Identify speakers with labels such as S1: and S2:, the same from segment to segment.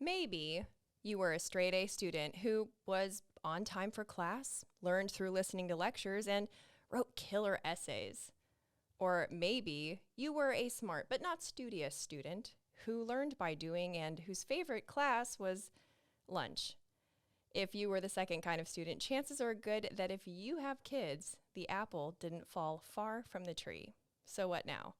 S1: Maybe you were a straight A student who was on time for class, learned through listening to lectures, and wrote killer essays. Or maybe you were a smart but not studious student who learned by doing and whose favorite class was lunch. If you were the second kind of student, chances are good that if you have kids, the apple didn't fall far from the tree. So what now?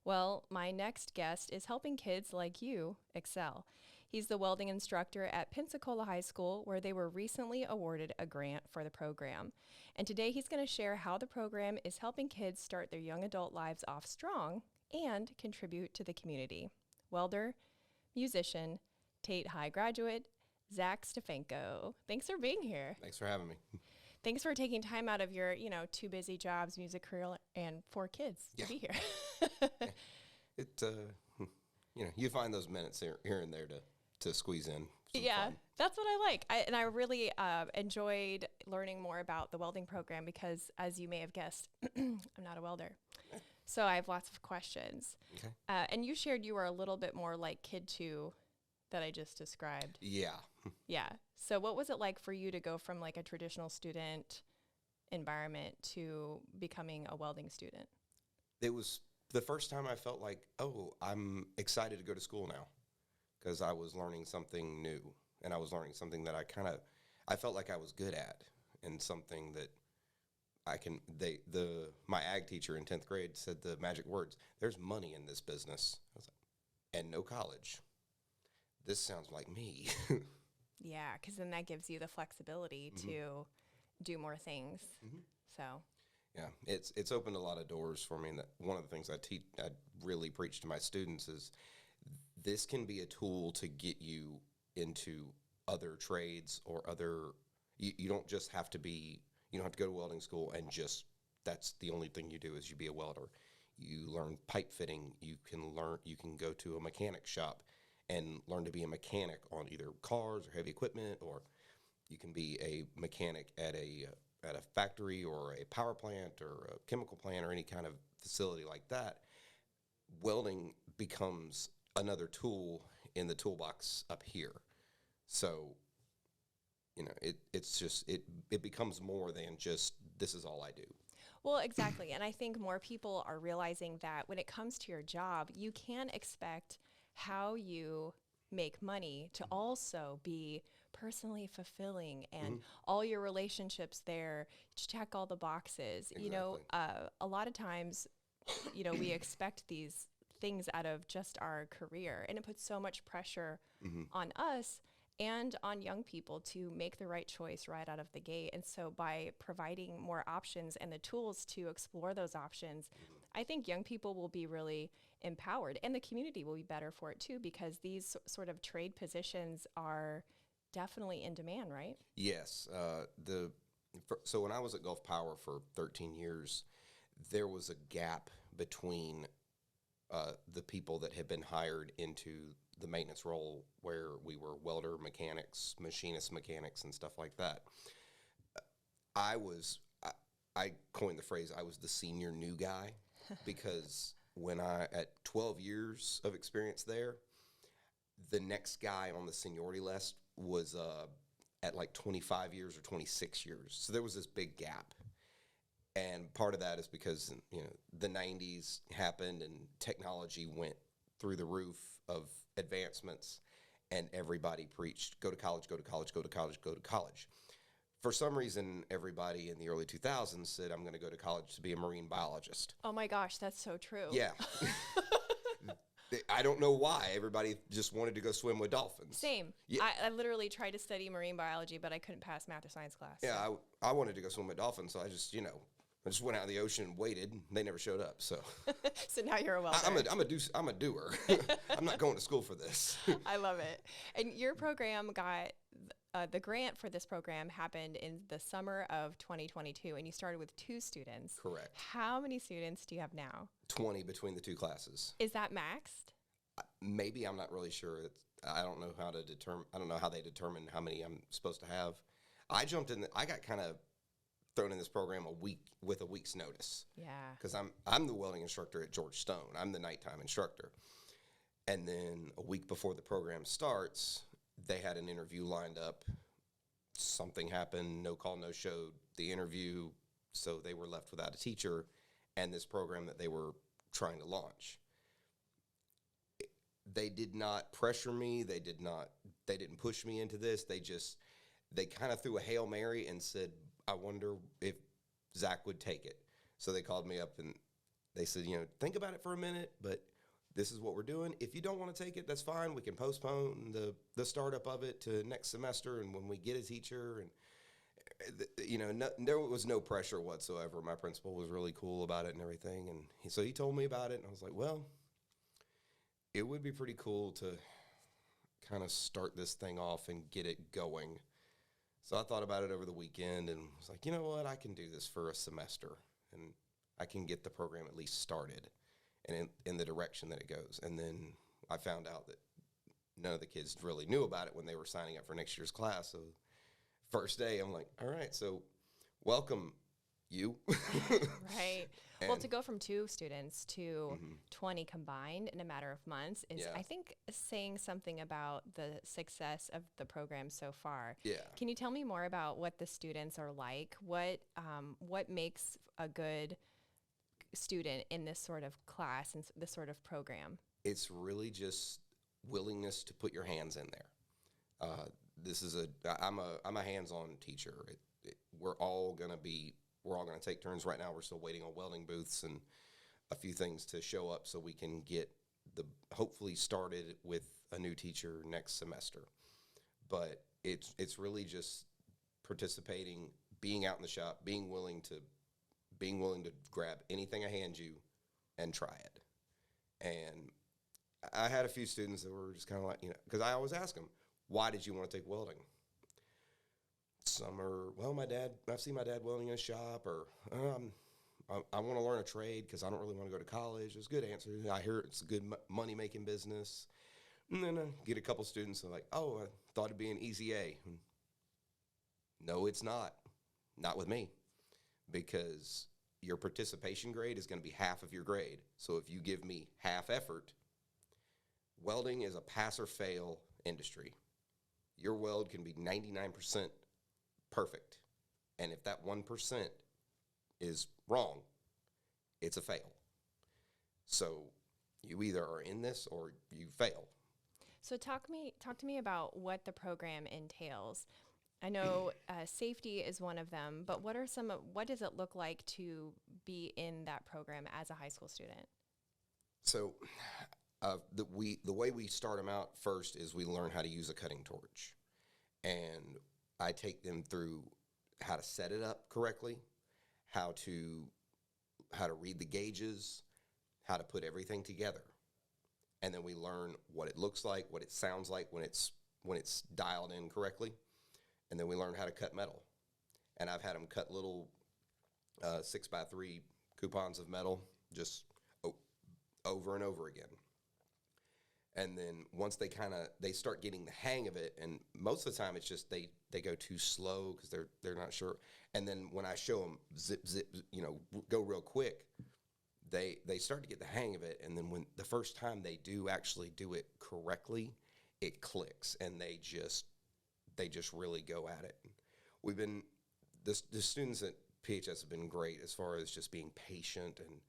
S1: Well, my next guest is helping kids like you excel. He's the welding instructor at Pensacola High School, where they were recently awarded a grant for the program. And today he's going to share how the program is helping kids start their young adult lives off strong and contribute to the community. Welder, musician, Tate High graduate, Zac Stefanko. Thanks for being here.
S2: Thanks for having me.
S1: Thanks for taking time out of your, two busy jobs, music career, and 4 kids to be here.
S2: You find those minutes here and there to squeeze in.
S1: Yeah,
S2: fun.
S1: that's what I like. I really enjoyed learning more about the welding program because, as you may have guessed, I'm not a welder. So I have lots of questions.
S2: Okay.
S1: And you shared you were a little bit more like Kid 2 that I just described.
S2: Yeah.
S1: Yeah. So what was it like for you to go from like a traditional student environment to becoming a welding student?
S2: It was the first time I felt like, oh, I'm excited to go to school now because I was learning something new and I was learning something that I felt like I was good at and something that my ag teacher in 10th grade said the magic words, there's money in this business. I was like, and no college. This sounds like me.
S1: Yeah, because then that gives you the flexibility to do more things. Mm-hmm. So,
S2: yeah, it's opened a lot of doors for me. And that one of the things I really preach to my students is this can be a tool to get you into other trades or other. You don't just have to be. You don't have to go to welding school and just that's the only thing you do is you be a welder. You learn pipe fitting. You can go to a mechanic shop and learn to be a mechanic on either cars or heavy equipment, or you can be a mechanic at a factory or a power plant or a chemical plant or any kind of facility like that. Welding becomes another tool in the toolbox up here. So, it becomes more than just this is all I do.
S1: Well, exactly. And I think more people are realizing that when it comes to your job, you can expect how you make money to also be personally fulfilling and all your relationships there to check all the boxes.
S2: Exactly.
S1: A lot of times, we expect these things out of just our career, and it puts so much pressure on us and on young people to make the right choice right out of the gate. And so by providing more options and the tools to explore those options, I think young people will be really empowered, and the community will be better for it too, because these sort of trade positions are definitely in demand, right?
S2: Yes. So when I was at Gulf Power for 13 years, there was a gap between the people that had been hired into the maintenance role where we were welder mechanics, machinist mechanics, and stuff like that. I coined the phrase, I was the senior new guy, because at 12 years of experience there, the next guy on the seniority list was at like 25 years or 26 years. So there was this big gap. And part of that is because, the 90s happened and technology went through the roof of advancements, and everybody preached, go to college, go to college, go to college, go to college. For some reason, everybody in the early 2000s said, I'm going to go to college to be a marine biologist.
S1: Oh my gosh, that's so true.
S2: Yeah. I don't know why. Everybody just wanted to go swim with dolphins.
S1: Same.
S2: Yeah.
S1: I literally tried to study marine biology, but I couldn't pass math or science class.
S2: Yeah, I wanted to go swim with dolphins, so I just went out in the ocean and waited. And they never showed up. So,
S1: so now you're a welder.
S2: I'm a doer. I'm not going to school for this.
S1: I love it. And your program got the grant for this program happened in the summer of 2022, and you started with 2 students.
S2: Correct.
S1: How many students do you have now?
S2: 20 between the 2 classes.
S1: Is that maxed?
S2: Maybe. I'm not really sure. I don't know how they determine how many I'm supposed to have. I got kind of thrown in this program with a week's notice.
S1: Yeah.
S2: Because I'm the welding instructor at George Stone. I'm the nighttime instructor. And then a week before the program starts, they had an interview lined up. Something happened, no call, no show, the interview, so they were left without a teacher and this program that they were trying to launch. They did not pressure me. They didn't push me into this. They kind of threw a Hail Mary and said, I wonder if Zac would take it. So they called me up and they said, think about it for a minute, but this is what we're doing. If you don't want to take it, that's fine. We can postpone the startup of it to next semester, and when we get a teacher. And there was no pressure whatsoever. My principal was really cool about it and everything, and so he told me about it, and I was like, well, it would be pretty cool to kind of start this thing off and get it going. So I thought about it over the weekend and was like, you know what, I can do this for a semester, and I can get the program at least started and in the direction that it goes. And then I found out that none of the kids really knew about it when they were signing up for next year's class. So first day, I'm like, all right, so welcome, you.
S1: Right. Well, to go from 2 students to 20 combined in a matter of months is, I think, saying something about the success of the program so far.
S2: Yeah.
S1: Can you tell me more about what the students are like? What makes a good student in this sort of class and this sort of program?
S2: It's really just willingness to put your hands in there. I'm a hands-on teacher. We're all gonna take turns. Right now, we're still waiting on welding booths and a few things to show up so we can get hopefully started with a new teacher next semester. But it's really just participating, being out in the shop, being willing to grab anything I hand you and try it. And I had a few students that were just kind of like, because I always ask them, why did you want to take welding? Some are, well, I've seen my dad welding in a shop, or I want to learn a trade because I don't really want to go to college. It's a good answer. I hear it's a good money-making business. And then I get a couple students that are like, oh, I thought it'd be an easy A. No, it's not. Not with me. Because your participation grade is going to be half of your grade. So if you give me half effort, welding is a pass or fail industry. Your weld can be 99% perfect. And if that 1% is wrong, it's a fail. So you either are in this or you fail.
S1: So talk to me about what the program entails. I know safety is one of them, but what does it look like to be in that program as a high school student?
S2: So the way we start them out first is we learn how to use a cutting torch. And I take them through how to set it up correctly, how to read the gauges, how to put everything together. And then we learn what it looks like, what it sounds like when it's dialed in correctly. And then we learn how to cut metal. And I've had them cut little 6x3 coupons of metal just over and over again. And then once they start getting the hang of it, and most of the time it's just they go too slow because they're not sure. And then when I show them zip, go real quick, they start to get the hang of it. And then when the first time they do actually do it correctly, it clicks, and they just really go at it. The students at PHS have been great as far as just being patient, and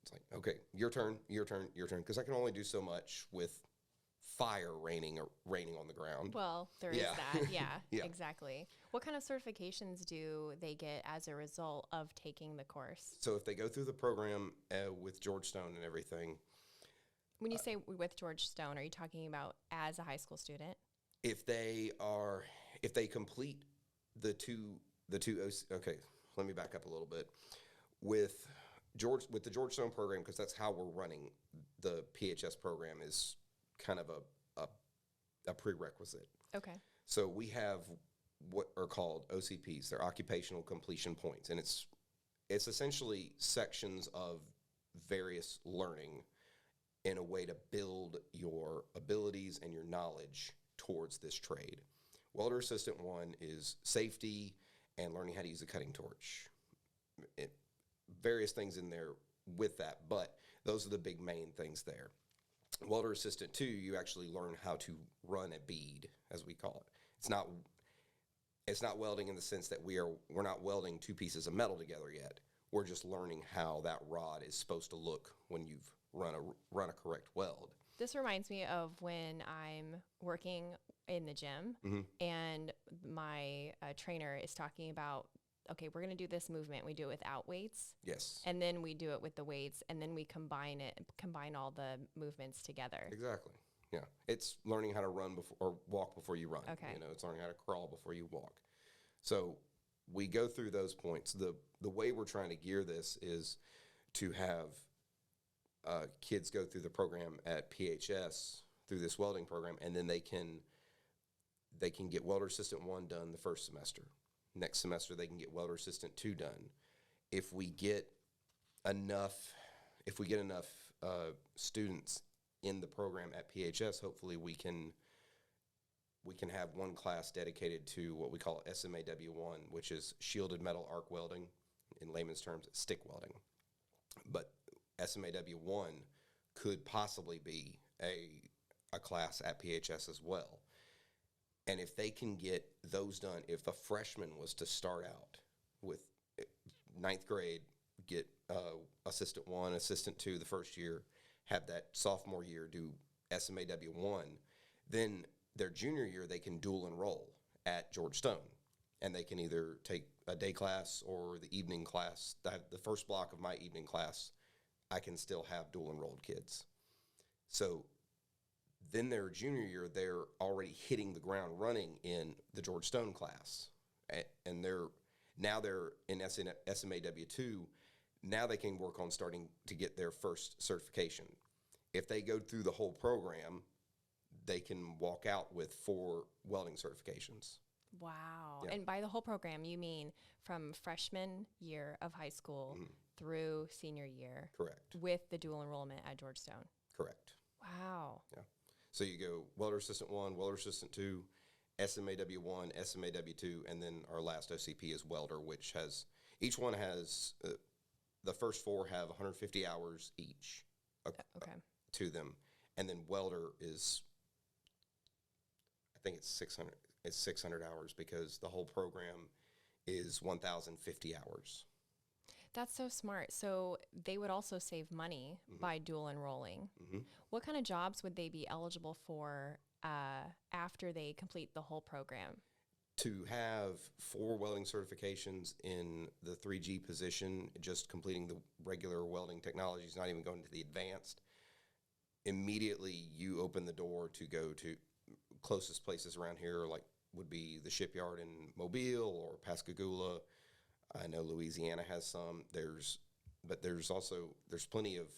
S2: it's like, okay, your turn, because I can only do so much with fire raining on the ground.
S1: Well, there is that, yeah,
S2: Yeah.
S1: Exactly. What kind of certifications do they get as a result of taking the course?
S2: So if they go through the program with George Stone and everything.
S1: When you say with George Stone, are you talking about as a high school student?
S2: If they complete the two, okay, let me back up a little bit. With the George Stone program, because that's how we're running the PHS program, is kind of a prerequisite.
S1: Okay.
S2: So we have what are called OCPs. They're occupational completion points, and it's essentially sections of various learning in a way to build your abilities and your knowledge towards this trade. Welder Assistant 1 is safety and learning how to use a cutting torch. Various things in there with that, but those are the big main things there. Welder Assistant 2, you actually learn how to run a bead, as we call it. It's not welding in the sense that we're not welding two pieces of metal together yet. We're just learning how that rod is supposed to look when you've run a correct weld.
S1: This reminds me of when I'm working in the gym and my trainer is talking about, okay, we're going to do this movement. We do it without weights.
S2: Yes.
S1: And then we do it with the weights, and then we combine all the movements together.
S2: Exactly. Yeah. It's learning how to run or walk before you run.
S1: Okay.
S2: You know, it's learning how to crawl before you walk. So we go through those points. The way we're trying to gear this is to have kids go through the program at PHS through this welding program, and then they can get Welder Assistant 1 done the first semester. Next semester, they can get Welder Assistant 2 done. If we get enough students in the program at PHS, hopefully we can have one class dedicated to what we call SMAW1, which is shielded metal arc welding. In layman's terms, it's stick welding. But SMAW1 could possibly be a class at PHS as well. And if they can get those done, if a freshman was to start out with ninth grade, get Assistant 1, Assistant 2 the first year, have that sophomore year do SMAW1, then their junior year they can dual enroll at George Stone. And they can either take a day class or the evening class. The first block of my evening class, I can still have dual enrolled kids. So then their junior year, they're already hitting the ground running in the George Stone class. And they're in SMAW2. Now they can work on starting to get their first certification. If they go through the whole program, they can walk out with 4 welding certifications.
S1: Wow.
S2: Yeah.
S1: And by the whole program, you mean from freshman year of high school through senior year?
S2: Correct.
S1: With the dual enrollment at Georgetown?
S2: Correct.
S1: Wow.
S2: Yeah. So you go Welder Assistant 1, Welder Assistant 2, SMAW1, SMAW2, and then our last OCP is Welder, which each one has, the first 4 have 150 hours each to them. And then Welder is, I think it's 600 hours because the whole program is 1,050 hours.
S1: That's so smart. So they would also save money by dual enrolling. What kind of jobs would they be eligible for after they complete the whole program?
S2: To have 4 welding certifications in the 3G position, just completing the regular welding technologies, not even going to the advanced, immediately you open the door to go to closest places around here, like would be the shipyard in Mobile or Pascagoula. I know Louisiana has some. There's plenty of,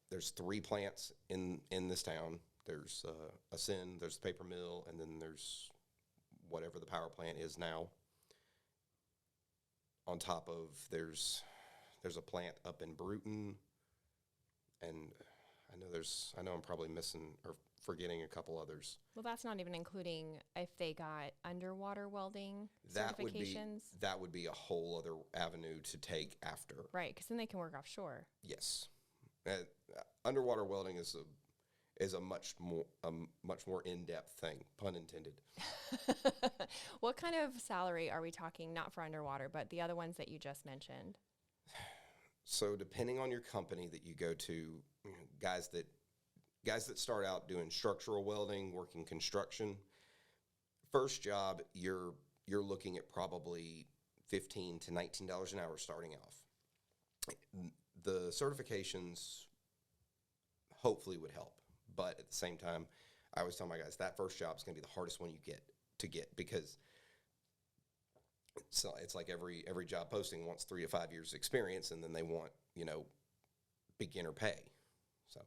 S2: there's 3 plants in this town. There's Ascend, there's the paper mill, and then there's whatever the power plant is now. On top of, there's a plant up in Bruton, and I know I'm probably missing or forgetting a couple others.
S1: Well, that's not even including if they got underwater welding certifications.
S2: That would be a whole other avenue to take after.
S1: Right, because then they can work offshore.
S2: Yes. Underwater welding is a much more in-depth thing, pun intended.
S1: What kind of salary are we talking, not for underwater, but the other ones that you just mentioned?
S2: So depending on your company that you go to, guys that start out doing structural welding, working construction, first job, you're looking at probably $15 to $19 an hour starting off. The certifications hopefully would help, but at the same time, I always tell my guys that first job is going to be the hardest one you get because it's like every job posting wants 3 to 5 years experience, and then they want beginner pay. So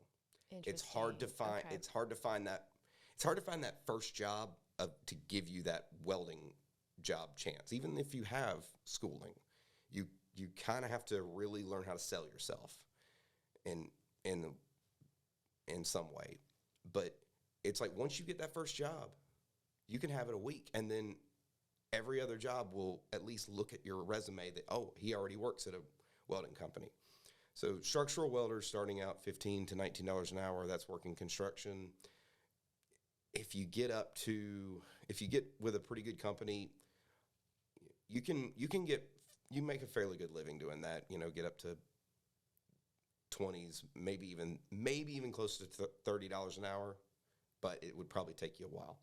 S2: it's hard to find. Okay. It's hard to find that first job to give you that welding job chance. Even if you have schooling, you kind of have to really learn how to sell yourself in some way. But it's like once you get that first job, you can have it a week, and then every other job will at least look at your resume that, oh, he already works at a welding company. So structural welders starting out $15 to $19 an hour. That's working construction. If you get with a pretty good company, you make a fairly good living doing that. Get up to 20s, maybe even close to $30 an hour, but it would probably take you a while.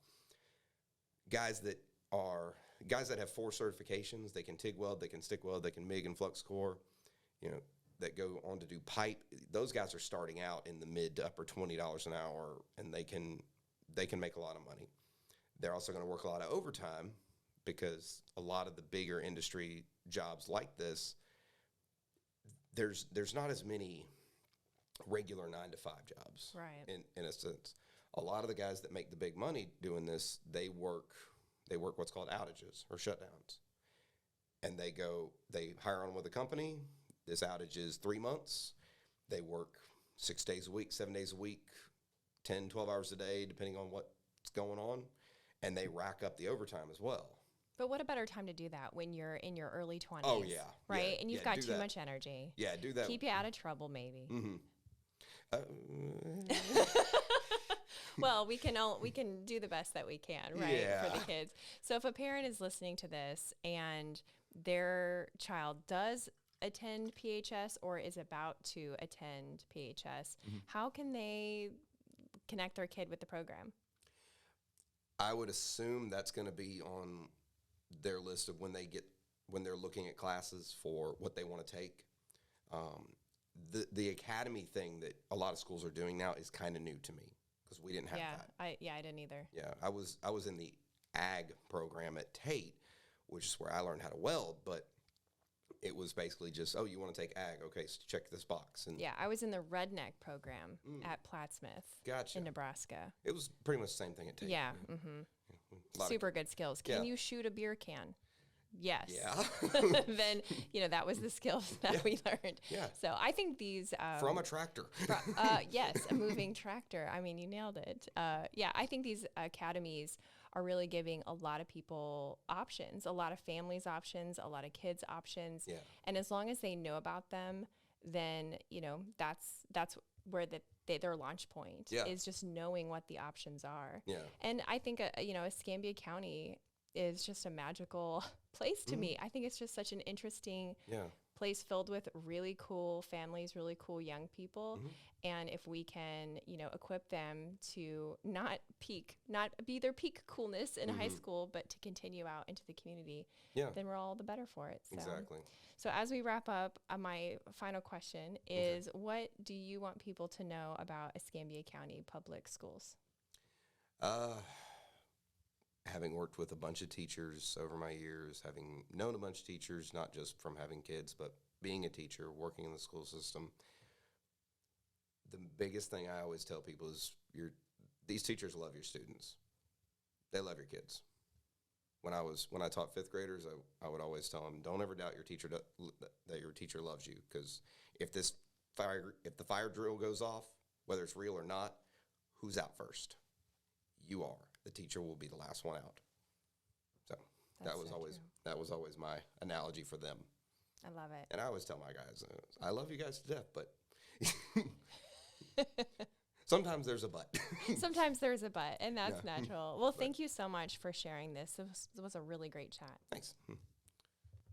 S2: Guys that have 4 certifications, they can TIG weld, they can stick weld, they can MIG and flux core, that go on to do pipe. Those guys are starting out in the mid to upper $20 an hour, and they can make a lot of money. They're also going to work a lot of overtime because a lot of the bigger industry jobs like this, there's not as many regular 9-to-5 jobs.
S1: Right.
S2: In a sense, a lot of the guys that make the big money doing this, they work what's called outages or shutdowns, and they hire on with a company. This outage is 3 months. They work 6 days a week, 7 days a week, 10, 12 hours a day, depending on what's going on, and they rack up the overtime as well.
S1: But what a better time to do that when you're in your early 20s.
S2: Oh, yeah.
S1: Right?
S2: Yeah,
S1: and you've got too much energy.
S2: Yeah, do that.
S1: Keep you out of trouble, maybe.
S2: Mm-hmm.
S1: Well, we can do the best that we can, right, for the kids. So if a parent is listening to this and their child does attend PHS or is about to attend PHS, how can they connect their kid with the program?
S2: I would assume that's going to be on their list of when they're looking at classes for what they want to take. The academy thing that a lot of schools are doing now is kind of new to me because we didn't have that.
S1: I didn't either.
S2: Yeah, I was in the ag program at Tate, which is where I learned how to weld, but it was basically just, oh, you want to take ag? Okay, so check this box. And
S1: yeah, I was in the redneck program at Plattsmouth in Nebraska.
S2: It was pretty much the same thing at Tate.
S1: Yeah. Super good skills. Can you shoot a beer can? Yes.
S2: Yeah.
S1: Then, that was the skills that we learned.
S2: Yeah.
S1: So I think these...
S2: from a tractor.
S1: Yes, a moving tractor. I mean, you nailed it. I think these academies are really giving a lot of people options, a lot of families options, a lot of kids options.
S2: Yeah.
S1: And as long as they know about them, then, that's where their launch point is just knowing what the options are.
S2: Yeah.
S1: And I think, Escambia County is just a magical place to me. I think it's just such an interesting place filled with really cool families, really cool young people. And if we can, equip them to not be their peak coolness in high school, but to continue out into the community, then we're all the better for it. So. Exactly. So as we wrap up, my final question is, what do you want people to know about Escambia County Public Schools?
S2: Having worked with a bunch of teachers over my years, having known a bunch of teachers, not just from having kids, but being a teacher, working in the school system, the biggest thing I always tell people is these teachers love your students. They love your kids. When I taught 5th graders, I would always tell them, don't ever doubt your teacher that your teacher loves you, because if the fire drill goes off, whether it's real or not, who's out first? You are. The teacher will be the last one out. So that was always my analogy for them.
S1: I love it.
S2: And I always tell my guys, I love you guys to death, but sometimes there's a but.
S1: Sometimes there's a but, and that's natural. Well, thank you so much for sharing this. It was a really great chat.
S2: Thanks.